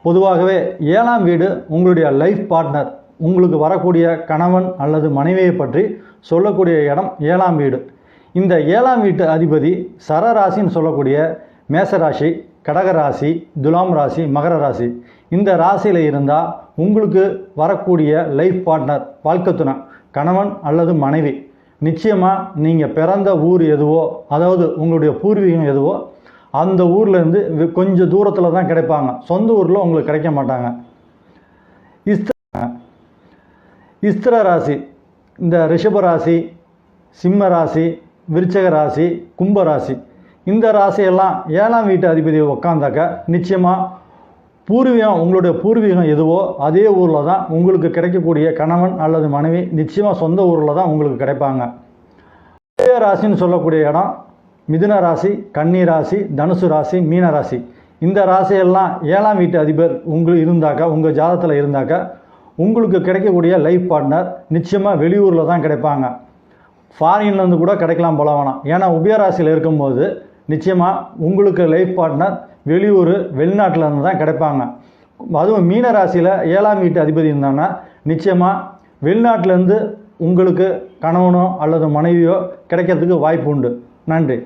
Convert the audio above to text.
பொதுவாகவே 7ஆம் வீடு உங்களுடைய லைஃப் பார்ட்னர், உங்களுக்கு வரக்கூடிய கணவன் அல்லது மனைவியை பற்றி சொல்லக்கூடிய இடம் 7ஆம் வீடு. இந்த 7ஆம் வீட்டு அதிபதி சரராசின்னு சொல்லக்கூடிய மேசராசி, கடகராசி, துலாம் ராசி, மகர ராசி. இந்த ராசியில் இருந்தால் உங்களுக்கு வரக்கூடிய லைஃப் பார்ட்னர், வாழ்க்கை துணை, கணவன் அல்லது மனைவி நிச்சயமாக நீங்கள் பிறந்த ஊர் எதுவோ, அதாவது உங்களுடைய பூர்வீகம் எதுவோ அந்த ஊர்லேருந்து கொஞ்சம் தூரத்தில் தான் கிடைப்பாங்க. சொந்த ஊரில் உங்களுக்கு கிடைக்க மாட்டாங்க. இஸ்திர ராசி, இந்த ரிஷபராசி, சிம்ம ராசி, விருச்சக ராசி, கும்பராசி, இந்த ராசியெல்லாம் 7ஆம் வீட்டு அதிபதி உட்காந்தாக்க நிச்சயமாக பூர்வீகம், உங்களுடைய பூர்வீகம் எதுவோ அதே ஊரில் தான் உங்களுக்கு கிடைக்கக்கூடிய கணவன் அல்லது மனைவி நிச்சயமாக சொந்த ஊரில் தான் உங்களுக்கு கிடைப்பாங்க. ராசின்னு சொல்லக்கூடிய இடம் மிதுன ராசி, கன்னி ராசி, தனுசு ராசி, மீன ராசி. இந்த ராசியெல்லாம் 7ஆம் வீட்டு அதிபர் உங்களுக்கு இருந்தாக்கா, உங்கள் ஜாதகத்தில் இருந்தாக்கா உங்களுக்கு கிடைக்கக்கூடிய லைஃப் பார்ட்னர் நிச்சயமாக வெளியூரில் தான் கிடைப்பாங்க. ஃபாரின்லேருந்து கூட கிடைக்கலாம் போல வேணாம். ஏன்னா உபயராசியில் இருக்கும்போது நிச்சயமாக உங்களுக்கு லைஃப் பார்ட்னர் வெளியூர், வெளிநாட்டில் இருந்து தான் கிடைப்பாங்க. அதுவும் மீன ராசியில் 7ஆம் வீட்டு அதிபதி இருந்தாங்கன்னா நிச்சயமாக வெளிநாட்டிலேருந்து உங்களுக்கு கணவனோ அல்லது மனைவியோ கிடைக்கிறதுக்கு வாய்ப்பு உண்டு. நன்றி.